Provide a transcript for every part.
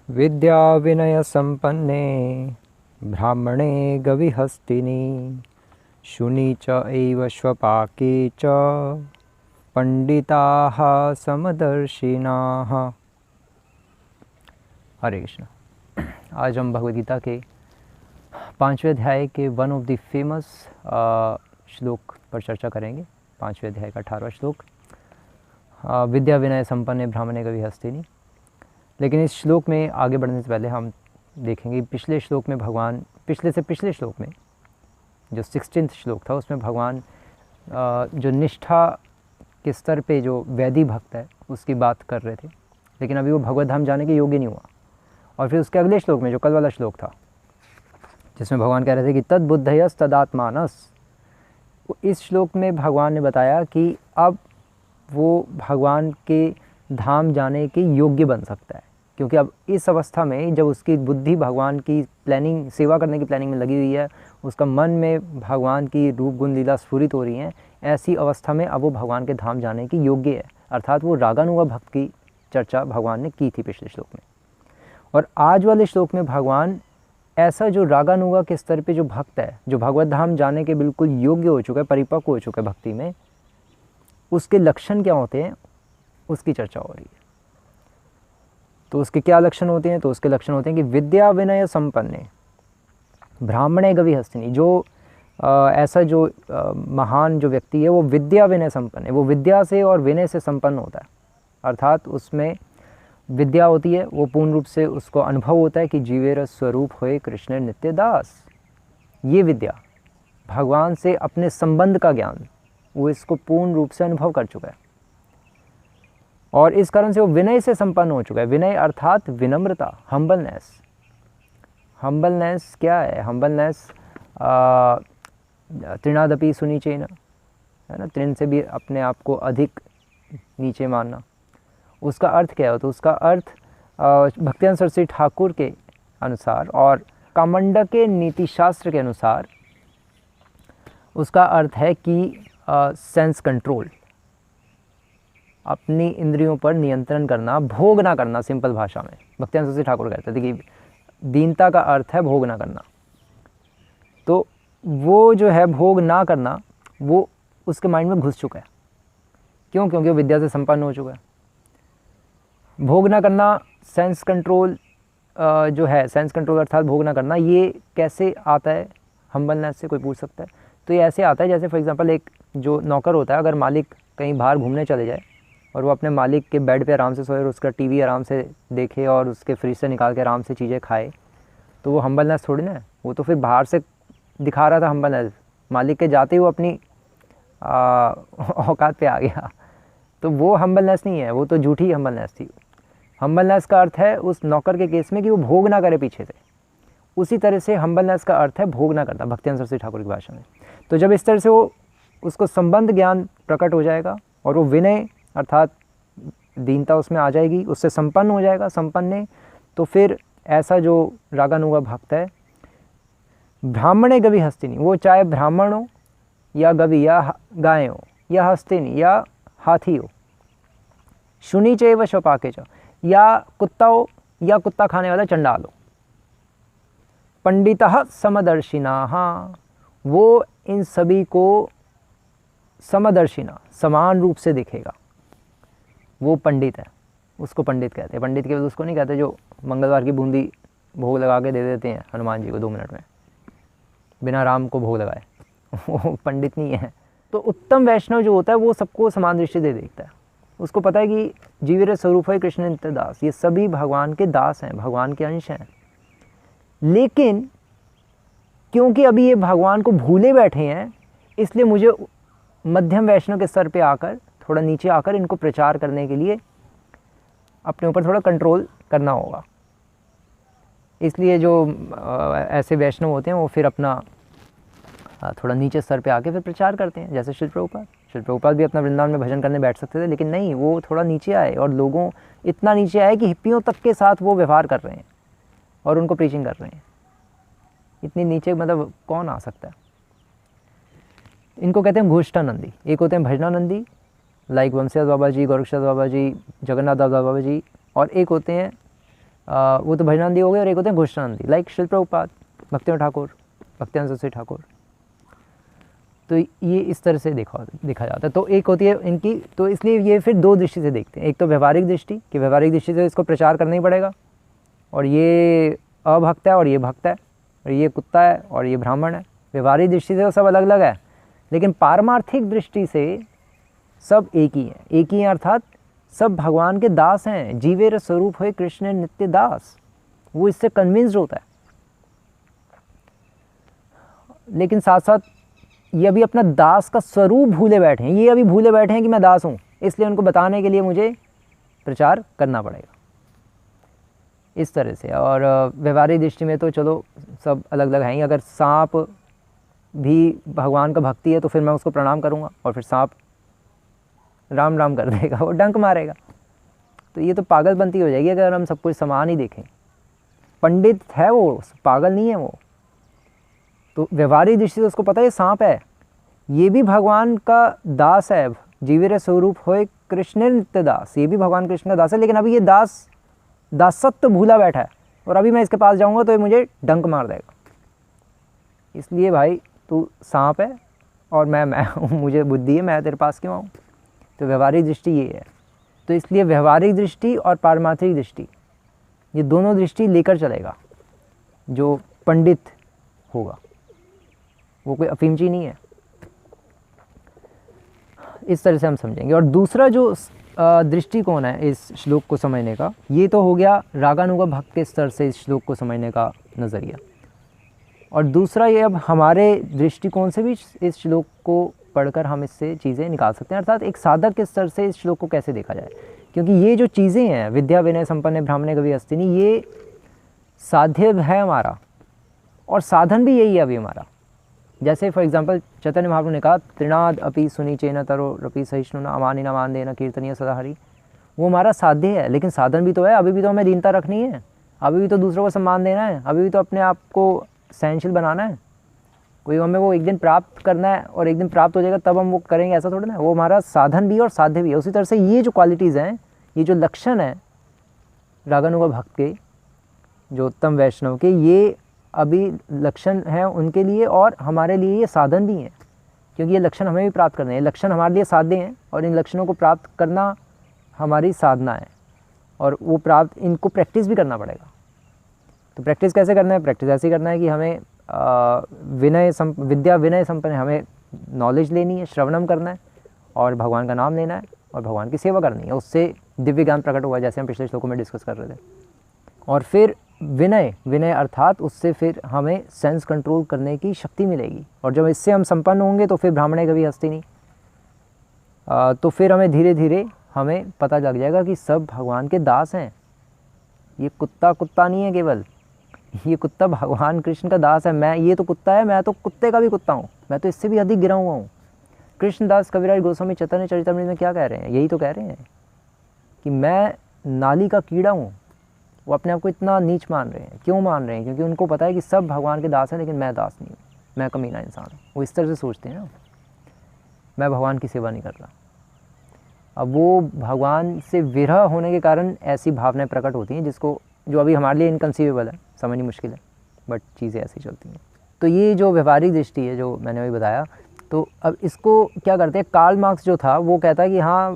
विद्या विनय संपन्ने ब्राह्मणे गविहस्तिनि शुनि च एव स्वपाके च पंडिताः समदर्शिनाः। हरे कृष्ण। आज हम भगवद गीता के 5वें अध्याय के वन ऑफ द फेमस श्लोक पर चर्चा करेंगे। 5वें अध्याय का 18वां श्लोक, विद्या विनय संपन्ने ब्राह्मणे गविहस्तिनि। लेकिन इस श्लोक में आगे बढ़ने से पहले हम देखेंगे पिछले श्लोक में भगवान, पिछले श्लोक में जो 16th श्लोक था उसमें भगवान जो निष्ठा के स्तर पे जो वैदिक भक्त है उसकी बात कर रहे थे, लेकिन अभी वो भगवत धाम जाने के योग्य नहीं हुआ। और फिर उसके अगले श्लोक में जो कल वाला श्लोक था जिसमें भगवान कह रहे थे कि तद बुद्धयस तदात्मानस, इस श्लोक में भगवान ने बताया कि अब वो भगवान के धाम जाने के योग्य बन सकता है, क्योंकि अब इस अवस्था में जब उसकी बुद्धि भगवान की प्लानिंग, सेवा करने की प्लानिंग में लगी हुई है, उसका मन में भगवान की रूप गुण लीला स्फुरित हो रही हैं, ऐसी अवस्था में अब वो भगवान के धाम जाने की योग्य है। अर्थात वो रागानुगा भक्त की चर्चा भगवान ने की थी पिछले श्लोक में। और आज वाले श्लोक में भगवान ऐसा जो रागानुगा के स्तर पे जो भक्त है, जो भगवत धाम जाने के बिल्कुल योग्य हो चुका है, परिपक्व हो चुका है भक्ति में, उसके लक्षण क्या होते हैं उसकी चर्चा हो रही है। तो उसके क्या लक्षण होते हैं? तो उसके लक्षण होते हैं कि विद्या विनय संपन्ने ब्राह्मणे गविहस्तिनि। जो ऐसा जो महान जो व्यक्ति है वो विद्या विनय संपन्न है, वो विद्या से और विनय से संपन्न होता है। अर्थात उसमें विद्या होती है, वो पूर्ण रूप से उसको अनुभव होता है कि जीवेर स्वरूप होए कृष्ण नित्य दास। ये विद्या भगवान से अपने संबंध का ज्ञान, वो इसको पूर्ण रूप से अनुभव कर चुका है और इस कारण से वो विनय से संपन्न हो चुका है। विनय अर्थात विनम्रता, हम्बलनेस। हम्बलनेस क्या है? हम्बलनेस तृणादपि सुनीचेन, है ना, तृण से भी अपने आप को अधिक नीचे मानना। उसका अर्थ क्या है? तो उसका अर्थ भक्तिवेदांत सरस्वती ठाकुर के अनुसार और कामंडके नीति शास्त्र के अनुसार उसका अर्थ है कि सेंस कंट्रोल, अपनी इंद्रियों पर नियंत्रण करना, भोग ना करना। सिंपल भाषा में भक्तिवेदांत सरस्वती ठाकुर कहते थे कि दीनता का अर्थ है भोग ना करना। तो वो जो है भोग ना करना, वो उसके माइंड में घुस चुका है। क्यों? क्योंकि वो विद्या से संपन्न हो चुका है। भोग ना करना, सेंस कंट्रोल जो है, सेंस कंट्रोल अर्थात भोग ना करना, ये कैसे आता है? हम्बलनेस से कोई पूछ सकता है। तो ये ऐसे आता है जैसे फॉर एग्जांपल एक जो नौकर होता है, अगर मालिक कहीं बाहर घूमने चले जाए और वो अपने मालिक के बेड पे आराम से सोए और उसका टीवी आराम से देखे और उसके फ्रिज से निकाल के आराम से चीज़ें खाए, तो वो हम्बलनेस थोड़ी ना है। वो तो फिर बाहर से दिखा रहा था हम्बलनेस, मालिक के जाते ही वो अपनी औकात पे आ गया। तो वो हम्बलनेस नहीं है, वो तो झूठी हम्बलनेस थी। हम्बलनेस का अर्थ है उस नौकर के केस में कि वो भोग ना करे पीछे से। उसी तरह से हम्बलनेस का अर्थ है भोग ना करना भक्तिवेदांत सरस्वती ठाकुर की भाषा में। तो जब इस तरह से वो उसको संबंध ज्ञान प्रकट हो जाएगा और वो विनय अर्थात दीनता उसमें आ जाएगी, उससे संपन्न हो जाएगा, संपन्न, तो फिर ऐसा जो रागानुगा भक्त है, ब्राह्मणे गवि हस्तिनि, वो चाहे ब्राह्मण हो या गवि या गाय हो या हस्तिनि या हाथी हो, शुनि चैव स्वपाके च, या कुत्ता हो या कुत्ता खाने वाला चंडाल हो, पंडितः समदर्शिनाः, वो इन सभी को समदर्शिना, समान रूप से दिखेगा। वो पंडित है, उसको पंडित कहते हैं। पंडित केवल उसको नहीं कहते जो मंगलवार की बूंदी भोग लगा के दे देते हैं हनुमान जी को 2 मिनट में बिना राम को भोग लगाए, वो पंडित नहीं है। तो उत्तम वैष्णव जो होता है वो सबको समान दृष्टि से देखता है। उसको पता है कि जीवेर स्वरूप है कृष्ण नित्य दास, ये सभी भगवान के दास हैं, भगवान के अंश हैं। लेकिन क्योंकि अभी ये भगवान को भूले बैठे हैं, इसलिए मुझे मध्यम वैष्णव के स्तर पे आकर, थोड़ा नीचे आकर इनको प्रचार करने के लिए अपने ऊपर थोड़ा कंट्रोल करना होगा। इसलिए जो ऐसे वैष्णव होते हैं वो फिर अपना थोड़ा नीचे स्तर पे आके फिर प्रचार करते हैं। जैसे श्रील प्रभुपाद भी अपना वृंदावन में भजन करने बैठ सकते थे, लेकिन नहीं, वो थोड़ा नीचे आए और लोगों इतना नीचे आए कि हिप्पियों तक के साथ वो व्यवहार कर रहे हैं और उनको प्रीचिंग कर रहे हैं। इतनी नीचे मतलब कौन आ सकता है? इनको कहते हैं घोष्ठानंदी। एक होते हैं भजनानंदी, लाइक वंशीदास बाबा जी, गोरक्षदास बाबा जी, जगन्नाथ दास बाबा जी, और एक होते हैं वो तो भजनानंदी हो गए, और एक होते हैं घोषणानंदी, लाइक शिल प्रभुपाद, भक्तिनाथ ठाकुर, भक्तिनाथ सरस्वती ठाकुर। तो ये इस तरह से देखा जाता है। तो एक होती है इनकी, तो इसलिए ये फिर दो दृष्टि से देखते हैं। एक तो व्यवहारिक दृष्टि, कि व्यवहारिक दृष्टि से इसको प्रचार करना ही पड़ेगा, और ये अभक्त है और ये भक्त है, और ये कुत्ता है और ये ब्राह्मण है। व्यवहारिक दृष्टि से तो सब अलग अलग है, लेकिन पारमार्थिक दृष्टि से सब एक ही हैं। एक ही हैं अर्थात सब भगवान के दास हैं। जीवेर स्वरूप है कृष्ण नित्य दास, वो इससे कन्विंस्ड होता है। लेकिन साथ साथ ये अभी अपना दास का स्वरूप भूले बैठे हैं, ये अभी भूले बैठे हैं कि मैं दास हूँ, इसलिए उनको बताने के लिए मुझे प्रचार करना पड़ेगा, इस तरह से। और व्यवहारिक दृष्टि में तो चलो सब अलग अलग हैं ही। अगर सांप भी भगवान का भक्ति है तो फिर मैं उसको प्रणाम करूँगा, और फिर सांप राम राम कर देगा, वो डंक मारेगा। तो ये तो पागलपंती हो जाएगी अगर हम सब कुछ समान ही देखें। पंडित है वो, पागल नहीं है वो। तो व्यवहारिक दृष्टि से उसको पता है सांप है, ये भी भगवान का दास है। जीवेर स्वरूप होए कृष्ण नित्य दास, ये भी भगवान कृष्ण का दास है, लेकिन अभी ये दासत्व भूला बैठा है, और अभी मैं इसके पास जाऊंगा तो ये मुझे डंक मार देगा। इसलिए भाई तू सांप है और मैं हूँ, मुझे बुद्धि है, मैं तेरे पास क्यों आऊँ। तो व्यवहारिक दृष्टि ये है। तो इसलिए व्यवहारिक दृष्टि और पारमार्थिक दृष्टि, ये दोनों दृष्टि लेकर चलेगा जो पंडित होगा, वो कोई अफीमची नहीं है। इस तरह से हम समझेंगे। और दूसरा जो दृष्टिकोण है इस श्लोक को समझने का, ये तो हो गया रागानुगा भक्त के स्तर से इस श्लोक को समझने का नज़रिया। और दूसरा ये, अब हमारे दृष्टिकोण से भी इस श्लोक को पढ़कर हम इससे चीज़ें निकाल सकते हैं, अर्थात एक साधक के स्तर से इस श्लोक को कैसे देखा जाए। क्योंकि ये जो चीज़ें हैं, विद्या विनय संपन्न ब्राह्मणे कवि हस्तिनी, ये साध्य है हमारा, और साधन भी यही है अभी हमारा। जैसे फॉर एग्जांपल चैतन्य महाप्रभु ने कहा, त्रिनाद अपि सुनिचेन तरो रपि सहिष्णु न अमानि न मान देना कीर्तनीय सदा हरि। वो हमारा साध्य है, लेकिन साधन भी तो है। अभी भी तो हमें दीनता रखनी है, अभी भी तो दूसरों को सम्मान देना है, अभी भी तो अपने आप को सहनशील बनाना है। कोई हमें वो एक दिन प्राप्त करना है और एक दिन प्राप्त हो जाएगा तब हम वो करेंगे, ऐसा थोड़ा ना। वो हमारा साधन भी और साध्य भी है। उसी तरह से ये जो क्वालिटीज़ हैं, ये जो लक्षण है रागानुगा भक्त के, जो उत्तम वैष्णव के, ये अभी लक्षण हैं उनके लिए, और हमारे लिए ये साधन भी हैं, क्योंकि ये लक्षण हमें भी प्राप्त करने हैं। लक्षण हमारे लिए साध्य हैं और इन लक्षणों को प्राप्त करना हमारी साधना है, और वो प्राप्त, इनको प्रैक्टिस भी करना पड़ेगा। तो प्रैक्टिस कैसे करना है? प्रैक्टिस ऐसे करना है कि हमें विद्या विनय संपन्न, हमें नॉलेज लेनी है, श्रवणम करना है, और भगवान का नाम लेना है, और भगवान की सेवा करनी है। उससे दिव्य ज्ञान प्रकट हुआ, जैसे हम पिछले श्लोकों में डिस्कस कर रहे थे। और फिर विनय अर्थात उससे फिर हमें सेंस कंट्रोल करने की शक्ति मिलेगी, और जब इससे हम संपन्न होंगे तो फिर ब्राह्मणे कभी हस्तिनी, तो फिर हमें धीरे धीरे हमें पता लग जाएगा कि सब भगवान के दास हैं। ये कुत्ता नहीं है केवल, ये कुत्ता भगवान कृष्ण का दास है। मैं, ये तो कुत्ता है, मैं तो कुत्ते का भी कुत्ता हूँ, मैं तो इससे भी अधिक गिरा हुआ हूँ। कृष्णदास कविराज गोस्वामी चैतन्य चरितामृत में क्या कह रहे हैं? यही तो कह रहे हैं कि मैं नाली का कीड़ा हूँ। वो अपने आप को इतना नीच मान रहे हैं। क्यों मान रहे हैं? क्योंकि उनको पता है कि सब भगवान के दास हैं, लेकिन मैं दास नहीं हूँ, मैं कमीना इंसान हूँ। वो इस तरह से सोचते हैं ना, मैं भगवान की सेवा नहीं कर रहा। अब वो भगवान से विरह होने के कारण ऐसी भावनाएं प्रकट होती हैं, जो अभी हमारे लिए इनकंसीवेबल है, समझनी मुश्किल है, बट चीज़ें ऐसी चलती हैं। तो ये जो व्यवहारिक दृष्टि है, जो मैंने अभी बताया, तो अब इसको क्या करते हैं, कार्ल मार्क्स जो था वो कहता है कि हाँ,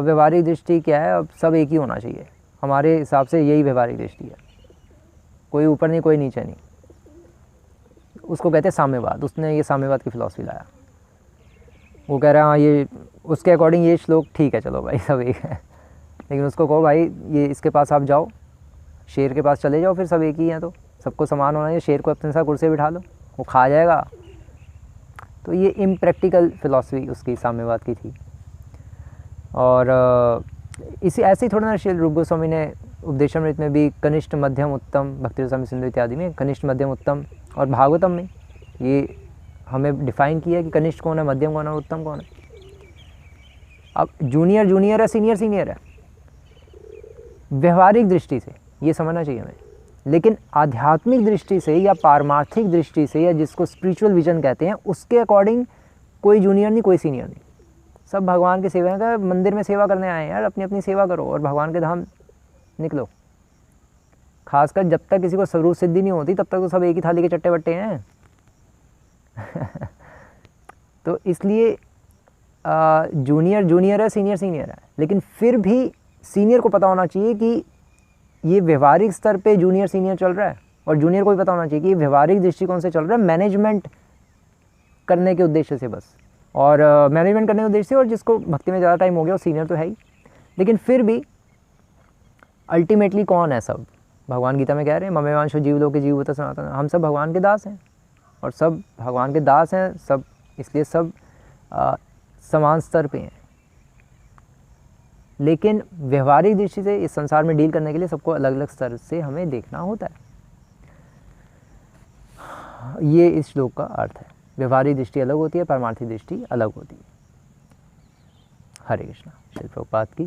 व्यवहारिक दृष्टि क्या है, अब सब एक ही होना चाहिए। हमारे हिसाब से यही व्यवहारिक दृष्टि है, कोई ऊपर नहीं कोई नीचे नहीं। उसको कहते हैं साम्यवाद। उसने ये साम्यवाद की फिलॉसफी लाया। वो कह रहा है हाँ, ये उसके अकॉर्डिंग ये श्लोक ठीक है, चलो भाई सब एक है, लेकिन उसको कहो भाई ये इसके पास आप जाओ, शेर के पास चले जाओ, फिर सब एक ही हैं, तो सबको समान होना चाहिए। शेर को अपने साथ कुर्सी बिठा लो, वो खा जाएगा। तो ये इम्प्रैक्टिकल फिलॉसफी उसकी साम्यवाद की थी। और इसी ऐसे ही थोड़ा ना श्री रूप गोस्वामी ने उपदेशामृत में भी कनिष्ठ मध्यम उत्तम, भक्ति रसामृत सिंधु इत्यादि में कनिष्ठ मध्यम उत्तम, और भागवतम में ये हमें डिफाइन किया कि कनिष्ठ कौन है, मध्यम कौन है, उत्तम कौन है। अब जूनियर है, सीनियर है। व्यवहारिक दृष्टि से ये समझना चाहिए हमें, लेकिन आध्यात्मिक दृष्टि से या पारमार्थिक दृष्टि से, या जिसको स्पिरिचुअल विजन कहते हैं, उसके अकॉर्डिंग कोई जूनियर नहीं, कोई सीनियर नहीं। सब भगवान की सेवा का, मंदिर में सेवा करने आए हैं यार, अपनी अपनी सेवा करो और भगवान के धाम निकलो। खासकर जब तक किसी को स्वरूप सिद्धि नहीं होती तब तक तो सब एक ही थाली के चट्टे बट्टे हैं। तो इसलिए जूनियर जूनियर है, सीनियर सीनियर है, लेकिन फिर भी सीनियर को पता होना चाहिए कि ये व्यवहारिक स्तर पे जूनियर सीनियर चल रहा है, और जूनियर को भी पता होना चाहिए कि ये व्यवहारिक दृष्टिकोण से चल रहा है, मैनेजमेंट करने के उद्देश्य से बस, और मैनेजमेंट करने के उद्देश्य से। और जिसको भक्ति में ज़्यादा टाइम हो गया वो सीनियर तो है ही, लेकिन फिर भी अल्टीमेटली कौन है सब? भगवान गीता में कह रहे हैं ममेवांशो जीवलोके जीवभूत सनातन, हम सब भगवान के दास हैं, और सब भगवान के दास हैं सब, इसलिए सब समान स्तर पे हैं। लेकिन व्यवहारिक दृष्टि से इस संसार में डील करने के लिए सबको अलग अलग स्तर से हमें देखना होता है। ये इस श्लोक का अर्थ है। व्यवहारिक दृष्टि अलग होती है, परमार्थी दृष्टि अलग होती है। हरे कृष्णा। श्री प्रभुपाद की